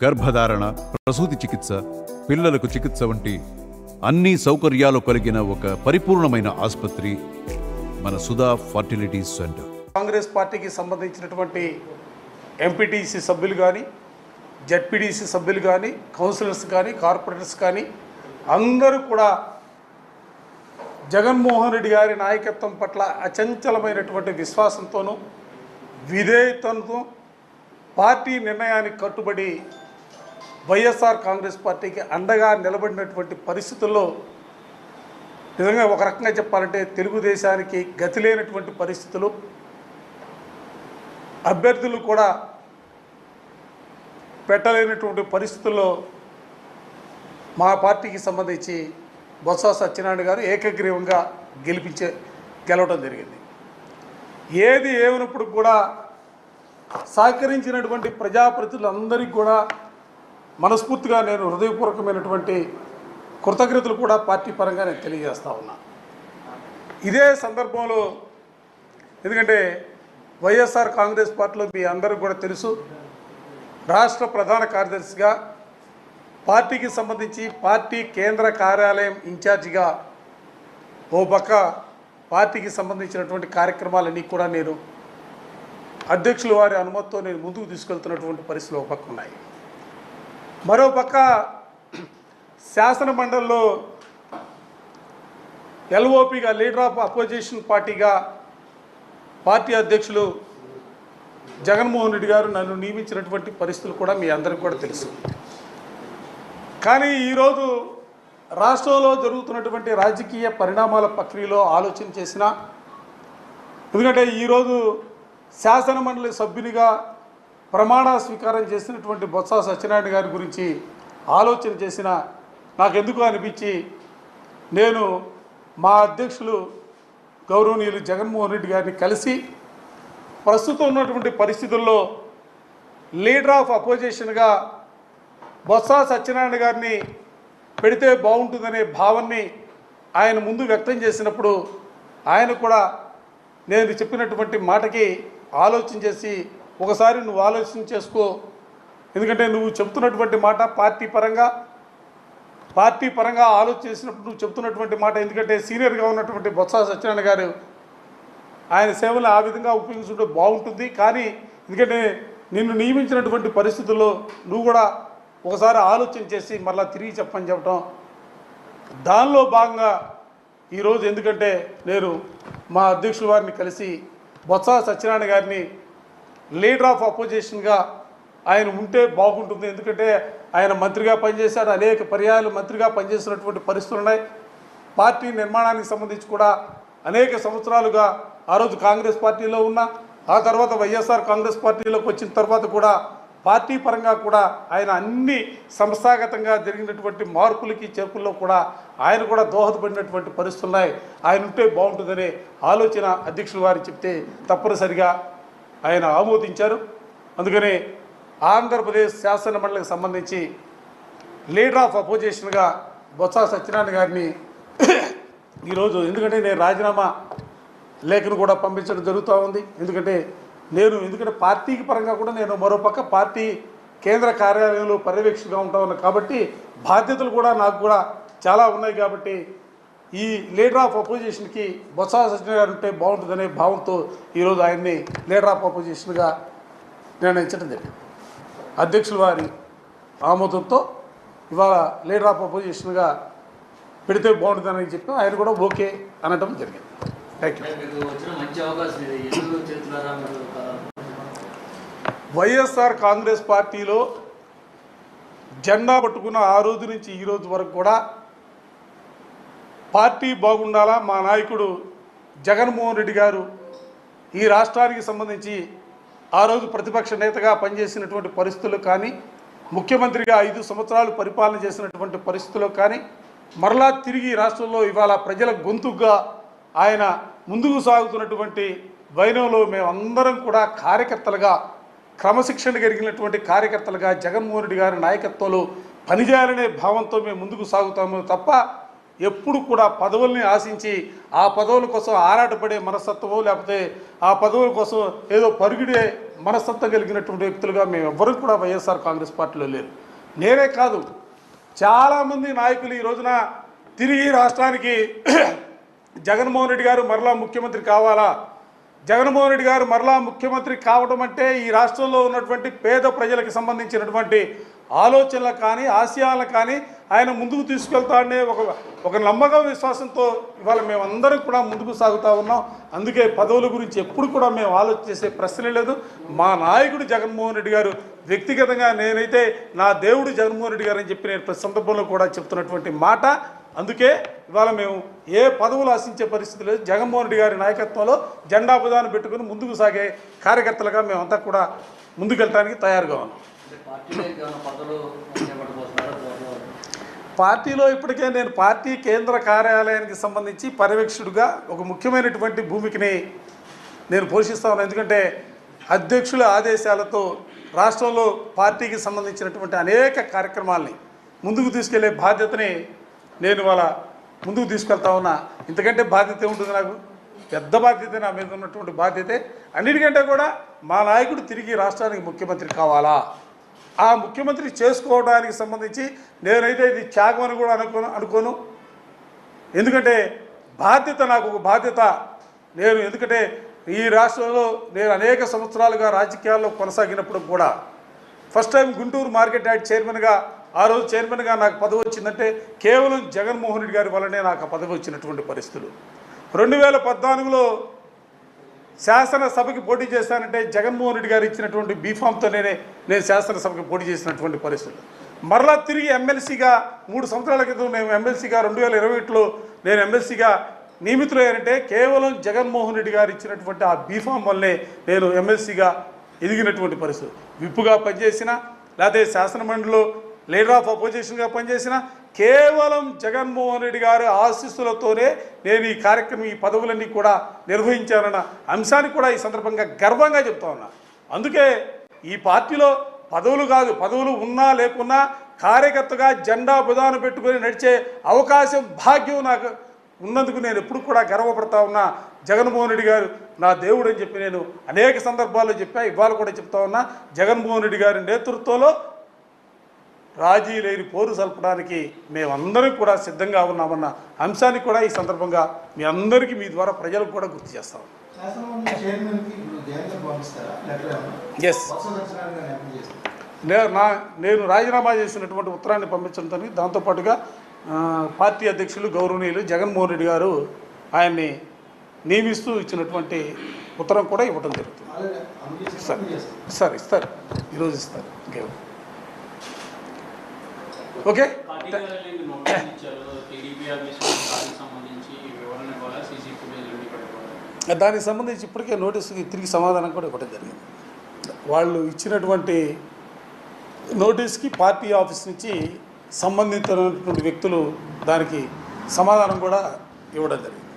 గర్భధారణ, ప్రసూతి చికిత్స, పిల్లలకు చికిత్స వంటి అన్ని సౌకర్యాలు కలిగిన ఒక పరిపూర్ణమైన ఆసుపత్రి మన సుధా ఫర్టిలిటీ సెంటర్. కాంగ్రెస్ పార్టీకి సంబంధించినటువంటి ఎంపీటీసీ సభ్యులు కానీ, జెడ్పీటీసీ సభ్యులు కానీ, కౌన్సిలర్స్ కానీ, కార్పొరేటర్స్ కానీ అందరూ కూడా జగన్మోహన్ రెడ్డి గారి నాయకత్వం పట్ల అచంచలమైనటువంటి విశ్వాసంతోనూ విధేయతతో పార్టీ నిర్ణయానికి కట్టుబడి వైఎస్ఆర్ కాంగ్రెస్ పార్టీకి అండగా నిలబడినటువంటి పరిస్థితుల్లో నిజంగా ఒక రకంగా చెప్పాలంటే తెలుగుదేశానికి గతి లేనటువంటి పరిస్థితులు, అభ్యర్థులు కూడా పెట్టలేనటువంటి పరిస్థితుల్లో మా పార్టీకి సంబంధించి బొత్స సత్యనారాయణ గారు ఏకగ్రీవంగా గెలవడం జరిగింది. ఏది ఏమైనప్పుడు కూడా సహకరించినటువంటి ప్రజాప్రతినిధులందరికీ కూడా మనస్ఫూర్తిగా నేను హృదయపూర్వకమైనటువంటి కృతజ్ఞతలు కూడా పార్టీ పరంగా నేను తెలియజేస్తా ఉన్నా. ఇదే సందర్భంలో ఎందుకంటే వైఎస్ఆర్ కాంగ్రెస్ పార్టీలో మీ అందరికీ కూడా తెలుసు, రాష్ట్ర ప్రధాన కార్యదర్శిగా పార్టీకి సంబంధించి పార్టీ కేంద్ర కార్యాలయం ఇన్ఛార్జిగా ఓ పక్క పార్టీకి సంబంధించినటువంటి కార్యక్రమాలన్నీ కూడా నేను అధ్యక్షుల వారి అనుమతితో నేను ముందుకు తీసుకెళ్తున్నటువంటి పరిస్థితులు ఒక పక్క ఉన్నాయి. మరో పక్క శాసన మండలిలో ఎల్ఓపిగా లీడర్ ఆఫ్ అపోజిషన్ పార్టీగా పార్టీ అధ్యక్షులు జగన్మోహన్ రెడ్డి గారు నన్ను నియమించినటువంటి పరిస్థితులు కూడా మీ అందరికీ కూడా తెలుసు. కానీ ఈరోజు రాష్ట్రంలో జరుగుతున్నటువంటి రాజకీయ పరిణామాల ప్రక్రియలో ఆలోచన చేసిన, ఎందుకంటే ఈరోజు శాసన మండలి సభ్యునిగా ప్రమాణ స్వీకారం చేసినటువంటి బొత్స సత్యనారాయణ గారి గురించి ఆలోచన చేసిన నాకెందుకు అనిపించి నేను మా అధ్యక్షులు గౌరవనీయులు జగన్మోహన్ రెడ్డి గారిని కలిసి ప్రస్తుతం ఉన్నటువంటి పరిస్థితుల్లో లీడర్ ఆఫ్ అపోజిషన్గా బొత్స సత్యనారాయణ గారిని పెడితే బాగుంటుందనే భావాన్ని ఆయన ముందు వ్యక్తం చేసినప్పుడు ఆయన కూడా నేను చెప్పినటువంటి మాటకి ఆలోచన చేసి ఒకసారి నువ్వు ఆలోచన చేసుకో, ఎందుకంటే నువ్వు చెప్తున్నటువంటి మాట పార్టీ పరంగా ఆలోచన చేసినప్పుడు నువ్వు చెప్తున్నటువంటి మాట, ఎందుకంటే సీనియర్గా ఉన్నటువంటి బొత్స సత్యనారాయణ గారు ఆయన సేవలు ఆ విధంగా ఉపయోగించుకుంటే బాగుంటుంది. కానీ ఎందుకంటే నిన్ను నియమించినటువంటి పరిస్థితుల్లో నువ్వు కూడా ఒకసారి ఆలోచన చేసి మళ్ళీ తిరిగి చెప్పడం దానిలో భాగంగా ఈరోజు ఎందుకంటే నేను మా అధ్యక్షుల వారిని కలిసి బొత్స సత్యనారాయణ గారిని లీడర్ ఆఫ్ అపోజిషన్గా ఆయన ఉంటే బాగుంటుంది, ఎందుకంటే ఆయన మంత్రిగా పనిచేశాడు, అనేక పర్యాయాలు మంత్రిగా పనిచేసినటువంటి పరిస్థితులు ఉన్నాయి. పార్టీ నిర్మాణానికి సంబంధించి కూడా అనేక సంవత్సరాలుగా ఆ రోజు కాంగ్రెస్ పార్టీలో ఉన్న, ఆ తర్వాత వైఎస్ఆర్ కాంగ్రెస్ పార్టీలోకి వచ్చిన తర్వాత కూడా పార్టీ పరంగా కూడా ఆయన అన్ని సంస్థాగతంగా జరిగినటువంటి మార్పులకి చేర్పుల్లో కూడా ఆయన కూడా దోహదపడినటువంటి పరిస్థితులు ఉన్నాయి. ఆయన ఉంటే బాగుంటుందనే ఆలోచన అధ్యక్షుల వారు చెప్తే తప్పనిసరిగా ఆయన ఆమోదించారు. అందుకని ఆంధ్రప్రదేశ్ శాసన మండలికి సంబంధించి లీడర్ ఆఫ్ అపోజిషన్గా బొత్స సత్యనారాయణ గారిని ఈరోజు ఎందుకంటే నేను రాజీనామా లేఖను కూడా పంపించడం జరుగుతూ ఉంది. ఎందుకంటే పార్టీకి పరంగా కూడా నేను మరోపక్క పార్టీ కేంద్ర కార్యాలయంలో పర్యవేక్షకుగా ఉంటా ఉన్నాను కాబట్టి బాధ్యతలు కూడా నాకు కూడా చాలా ఉన్నాయి. కాబట్టి ఈ లీడర్ ఆఫ్ అపోజిషన్కి బొత్స సత్యనారాయణ గారు ఉంటే బాగుంటుందనే భావంతో ఈరోజు ఆయన్ని లీడర్ ఆఫ్ అపోజిషన్గా నిర్ణయించడం జరిగింది. అధ్యక్షుల వారి ఆమోదంతో ఇవాళ లీడర్ ఆఫ్ అపోజిషన్గా పెడితే బాగుంటుందని చెప్పి ఆయన కూడా ఓకే అనడం జరిగింది. Thank you. వైఎస్ఆర్ కాంగ్రెస్ పార్టీలో జెండా పట్టుకున్న ఆ రోజు నుంచి ఈ రోజు వరకు కూడా పార్టీ బాగుండాలా, మా నాయకుడు జగన్మోహన్ రెడ్డి గారు ఈ రాష్ట్రానికి సంబంధించి ఆ రోజు ప్రతిపక్ష నేతగా పనిచేసినటువంటి పరిస్థితులు కానీ, ముఖ్యమంత్రిగా 5 సంవత్సరాలు పరిపాలన చేసినటువంటి పరిస్థితుల్లో కానీ, మరలా తిరిగి రాష్ట్రంలో ఇవాళ ప్రజల గొంతుగా ఆయన ముందుకు సాగుతున్నటువంటి వైనంలో మేమందరం కూడా కార్యకర్తలుగా, క్రమశిక్షణ కలిగినటువంటి కార్యకర్తలుగా జగన్మోహన్ రెడ్డి గారి నాయకత్వంలో పనిచేయాలనే భావంతో మేము ముందుకు సాగుతాము తప్ప ఎప్పుడు కూడా పదవుల్ని ఆశించి ఆ పదవుల కోసం ఆరాటపడే మనస్తత్వమో లేకపోతే ఆ పదవుల కోసం ఏదో పరుగుడే మనస్తత్వం కలిగినటువంటి వ్యక్తులుగా మేము ఎవ్వరూ కూడా వైఎస్ఆర్ కాంగ్రెస్ పార్టీలో లేరు. నేనే కాదు, చాలామంది నాయకులు ఈ రోజున తిరిగి రాష్ట్రానికి జగన్మోహన్ రెడ్డి గారు మరలా ముఖ్యమంత్రి కావాలా, జగన్మోహన్ రెడ్డి గారు మరలా ముఖ్యమంత్రి కావడం అంటే ఈ రాష్ట్రంలో ఉన్నటువంటి పేద ప్రజలకు సంబంధించినటువంటి ఆలోచనలు కానీ ఆశయాలను కానీ ఆయన ముందుకు తీసుకెళ్తాడనే ఒక నమ్మకం విశ్వాసంతో ఇవాళ మేమందరం కూడా ముందుకు సాగుతూ ఉన్నాం. అందుకే పదవుల గురించి ఎప్పుడు కూడా మేము ఆలోచించే ప్రశ్నే లేదు. మా నాయకుడు జగన్మోహన్ రెడ్డి గారు, వ్యక్తిగతంగా నేనైతే నా దేవుడు జగన్మోహన్ రెడ్డి గారు అని చెప్పి నేను ప్రతి సందర్భంలో కూడా చెప్తున్నటువంటి మాట. అందుకే ఇవాళ మేము ఏ పదవులు ఆశించే పరిస్థితి లేదు. జగన్మోహన్ రెడ్డి గారి నాయకత్వంలో జెండా బుధాన్ని పెట్టుకుని ముందుకు సాగే కార్యకర్తలుగా మేమంతా కూడా ముందుకెళ్ళడానికి తయారుగా ఉన్నాం. పార్టీలో ఇప్పటికే నేను పార్టీ కేంద్ర కార్యాలయానికి సంబంధించి పర్యవేక్షకుడిగా ఒక ముఖ్యమైనటువంటి భూమికని నేను పోషిస్తా ఉన్నాను. ఎందుకంటే అధ్యక్షుల ఆదేశాలతో రాష్ట్రంలో పార్టీకి సంబంధించినటువంటి అనేక కార్యక్రమాల్ని ముందుకు తీసుకెళ్లే బాధ్యతని నేను వాళ్ళ ముందుకు తీసుకెళ్తా ఉన్నా. ఇంతకంటే బాధ్యత ఉంటుంది నాకు, పెద్ద బాధ్యత నా మీద ఉన్నటువంటి బాధ్యతే. అన్నిటికంటే కూడా మా నాయకుడు తిరిగి రాష్ట్రానికి ముఖ్యమంత్రి కావాలా, ఆ ముఖ్యమంత్రి చేసుకోవడానికి సంబంధించి నేనైతే ఇది త్యాగం అని కూడా అనుకోను. ఎందుకంటే బాధ్యత, నాకు ఒక బాధ్యత. ఎందుకంటే ఈ రాష్ట్రంలో నేను అనేక సంవత్సరాలుగా రాజకీయాల్లో కొనసాగినప్పుడు కూడా first time Guntur market yard చైర్మన్గా, ఆ రోజు చైర్మన్గా నాకు పదవి వచ్చిందంటే కేవలం జగన్మోహన్ రెడ్డి గారి వల్లనే నాకు ఆ పదవి వచ్చినటువంటి పరిస్థితులు. 2014లో శాసనసభకి పోటీ చేశానంటే జగన్మోహన్ రెడ్డి గారు ఇచ్చినటువంటి బీఫామ్తో నేను శాసనసభకి పోటీ చేసినటువంటి పరిస్థితులు. మరలా తిరిగి ఎమ్మెల్సీగా 3 సంవత్సరాల క్రితం నేను ఎమ్మెల్సీగా 2021లో నేను ఎమ్మెల్సీగా నియమితులయ్యానంటే కేవలం జగన్మోహన్ రెడ్డి గారు ఇచ్చినటువంటి ఆ బీఫామ్ వల్లనే నేను ఎమ్మెల్సీగా ఎదిగినటువంటి పరిస్థితి. విప్పుగా పనిచేసిన, లేకపోతే శాసనమండలిలో లీడర్ ఆఫ్ అపోజిషన్గా పనిచేసిన, కేవలం జగన్మోహన్ రెడ్డి గారి ఆశీస్సులతోనే నేను ఈ కార్యక్రమం, ఈ పదవులన్నీ కూడా నిర్వహించానన్న అంశాన్ని కూడా ఈ సందర్భంగా గర్వంగా చెప్తా ఉన్నా. అందుకే ఈ పార్టీలో పదవులు కాదు, పదవులు ఉన్నా లేకున్నా కార్యకర్తగా జెండా బుధాన పెట్టుకొని నడిచే అవకాశం, భాగ్యం నాకు ఉన్నందుకు నేను ఎప్పుడు కూడా గర్వపడతా ఉన్నా. జగన్మోహన్ రెడ్డి గారు నా దేవుడు అని చెప్పి నేను అనేక సందర్భాల్లో చెప్పా, ఇవాళ కూడా చెప్తా ఉన్నా. జగన్మోహన్ రెడ్డి గారి నేతృత్వంలో రాజీ లేని పోరు సల్పడానికి మేమందరం కూడా సిద్ధంగా ఉన్నామన్న అంశాన్ని కూడా ఈ సందర్భంగా మీ అందరికీ, మీ ద్వారా ప్రజలకు కూడా గుర్తు చేస్తాం. ఎస్, నేను రాజీనామా చేసినటువంటి ఉత్తరాన్ని పంపించడంతో దాంతోపాటుగా పార్టీ అధ్యక్షులు గౌరవనీయులు జగన్మోహన్ రెడ్డి గారు ఆయన్ని నియమిస్తూ ఇచ్చినటువంటి ఉత్తరం కూడా ఇవ్వడం జరుగుతుంది. సార్ ఇస్తారు, ఈరోజు ఇస్తారు. ఓకే, దానికి సంబంధించి ఇప్పటికే నోటీసుకి తిరిగి సమాధానం కూడా ఇవ్వడం జరిగింది. వాళ్ళు ఇచ్చినటువంటి నోటీస్కి పార్టీ ఆఫీస్ నుంచి సంబంధించినటువంటి వ్యక్తులు దానికి సమాధానం కూడా ఇవ్వడం జరిగింది.